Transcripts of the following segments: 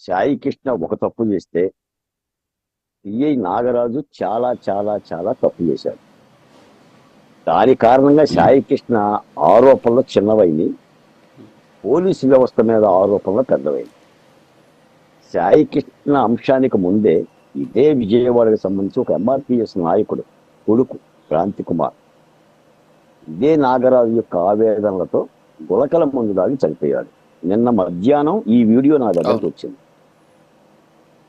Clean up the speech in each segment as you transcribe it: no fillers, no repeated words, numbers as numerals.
సాయి కృష్ణ ఒక తప్పు చేస్తే సిఐ నాగరాజు చాలా చాలా చాలా తప్పు చేశాడు. దాని కారణంగా సాయి కృష్ణ ఆరోపణలు చిన్నవైంది, పోలీసు వ్యవస్థ మీద ఆరోపణలు పెద్దవైంది. సాయి కృష్ణ అంశానికి ముందే ఇదే విజయవాడకు సంబంధించి ఒక ఎంఆర్పిఎస్ నాయకుడు కొడుకు క్రాంతి కుమార్ ఇదే నాగరాజు యొక్క ఆవేదనలతో గులకల మందు దాగి చనిపోయాడు. నిన్న మధ్యాహ్నం ఈ వీడియో నా దగ్గరకు వచ్చింది.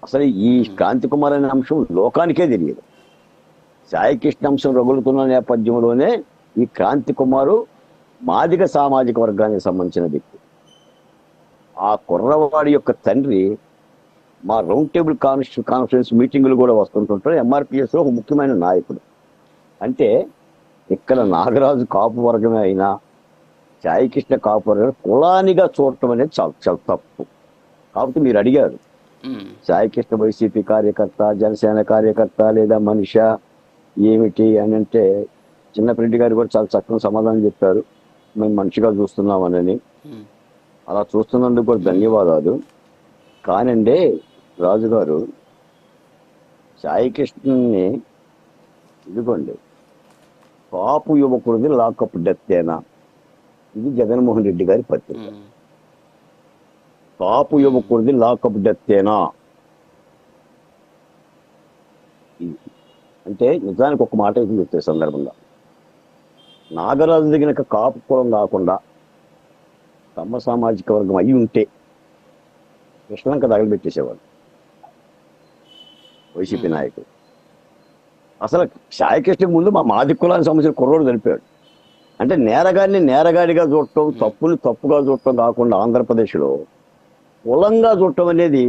అసలు ఈ క్రాంతి కుమార్ అనే అంశం లోకానికే తెలియదు. సాయి కృష్ణ అంశం రగులుతున్న నేపథ్యంలోనే ఈ క్రాంతి కుమారు మాదిగ సామాజిక వర్గానికి సంబంధించిన వ్యక్తి. ఆ కుర్రవాడి యొక్క తండ్రి మా రౌండ్ టేబుల్ కాన్ఫరెన్స్ మీటింగులు కూడా వస్తుంటుంటారు. ఎంఆర్పిఎస్ లో ఒక ముఖ్యమైన నాయకుడు. అంటే ఇక్కడ నాగరాజు కాపు వర్గమే అయినా సాయి కృష్ణ కాపు వర్గం కులానిగా చూడటం అనేది చాలా చాలా తప్పు. కాబట్టి మీరు అడిగారు, సాయి కృష్ణ వైసీపీ కార్యకర్త, జనసేన కార్యకర్త లేదా మనిషి ఏమిటి అని అంటే, చిన్నప్రెడ్డి గారు కూడా చాలా చక్కగా సమాధానం చెప్పారు. మేము మనిషిగా చూస్తున్నామని. అలా చూస్తున్నందుకు కూడా ధన్యవాదాలు. కానండి రాజుగారు, సాయి కృష్ణని ఇదిగోండి కాపు యువకుడిది లాకప్ డెత్తేనా, ఇది జగన్మోహన్ రెడ్డి గారి పత్రిక. కాపు యువకుడిది లాకప్ డెత్తేనా అంటే నిజానికి ఒక మాట అయితే చెప్తే సందర్భంగా, నాగరాజు దగ్గర కాపు కులం కాకుండా తమ సామాజిక వర్గం అయి ఉంటే కృష్ణంక తగలబెట్టేసేవాడు వైసీపీ నాయకుడు. అసలు సాయి కృష్ణకి ముందు మా మాది కులానికి సంబంధించిన కుర్రోడు చనిపోయాడు. అంటే నేరగాడిని నేరగాడిగా చూడటం, తప్పుని తప్పుగా చూడటం కాకుండా ఆంధ్రప్రదేశ్లో కులంగా చూడటం అనేది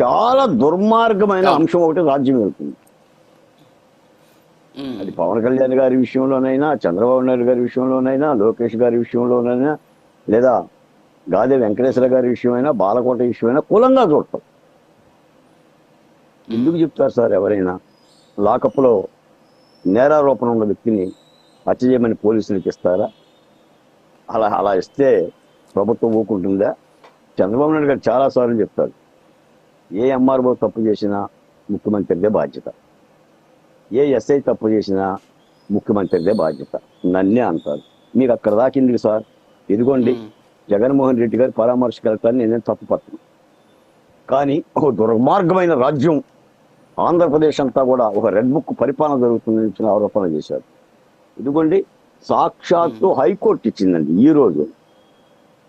చాలా దుర్మార్గమైన అంశం ఒకటి రాజ్యం వెళ్తుంది. అది పవన్ కళ్యాణ్ గారి విషయంలోనైనా, చంద్రబాబు నాయుడు గారి విషయంలోనైనా, లోకేష్ గారి విషయంలోనైనా, లేదా గాదే వెంకటేశ్వర గారి విషయమైనా, బాలకోట విషయమైనా కులంగా చూడటం. ఎందుకు చెప్తారు సార్? ఎవరైనా లాకప్లో నేరారోపణ ఉన్న వ్యక్తిని హత్య చేయమని పోలీసులకు ఇస్తారా? అలా ఇస్తే ప్రభుత్వం ఊరుకుంటుందా? చంద్రబాబు నాయుడు గారు చాలాసార్లు చెప్తారు, ఏ ఎంఆర్ఓ తప్పు చేసినా ముఖ్యమంత్రిదే బాధ్యత, ఏ ఎస్ఐ తప్పు చేసినా ముఖ్యమంత్రిదే బాధ్యత, నన్నే అంటారు. మీకు అక్కడ దాకింది సార్. ఇదిగోండి జగన్మోహన్ రెడ్డి గారు పరామర్శకు వెళ్తారని నేనేం తప్పు పట్టను. కానీ ఒక దుర్మార్గమైన రాజ్యం ఆంధ్రప్రదేశ్ అంతా కూడా ఒక రెడ్ బుక్ పరిపాలన జరుగుతుందని ఆరోపణ చేశారు. ఇదిగోండి సాక్షాత్తు హైకోర్టు ఇచ్చిందండి ఈరోజు.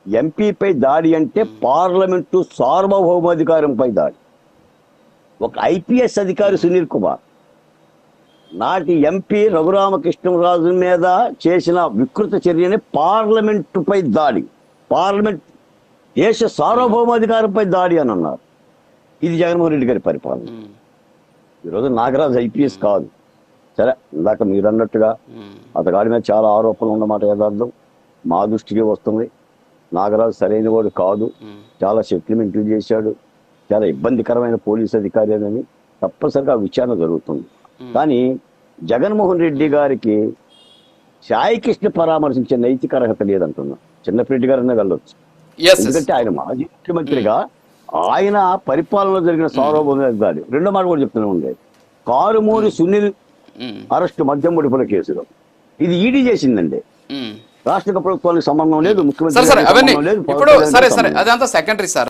ఎంపీపై దాడి అంటే పార్లమెంటు సార్వభౌమాధికారంపై దాడి. ఒక ఐపీఎస్ అధికారి సునీల్ కుమార్ నాటి ఎంపీ రఘురామకృష్ణరాజు మీద చేసిన వికృత చర్యని పార్లమెంటుపై దాడి, పార్లమెంట్ దేశ సార్వభౌమాధికారంపై దాడి అని అన్నారు. ఇది జగన్మోహన్ రెడ్డి గారి పరిపాలన. ఈరోజు నాగరాజు ఐపీఎస్ కాదు. సరే, ఇందాక మీరు అన్నట్టుగా అతగాడి మీద చాలా ఆరోపణలు ఉన్నమాట యథార్థం. మా దృష్టికి వస్తుంది. నాగరాజు సరైన వాడు కాదు, చాలా సెటిల్మెంట్లు చేశాడు, చాలా ఇబ్బందికరమైన పోలీసు అధికారి అని తప్పనిసరిగా విచారణ జరుగుతుంది. కానీ జగన్మోహన్ రెడ్డి గారికి సాయి కృష్ణ పరామర్శించే నైతిక అర్హత లేదంటున్నా. చిన్నప్రెడ్డి గారు అనే వెళ్ళొచ్చు. ఎందుకంటే ఆయన మాజీ ముఖ్యమంత్రిగా ఆయన పరిపాలనలో జరిగిన సార్వభౌమాధికారి. రెండో మాట కూడా చెప్తూనే ఉండేది, కారుమూరి సునీల్ అరెస్టు మద్యం ముడిపుల కేసులో ఇది ఈడీ చేసిందండి. రాష్ట్ర ప్రభుత్వానికి సంబంధం లేదు, ముఖ్యమంత్రి అదంతా సెకండరీ సార్.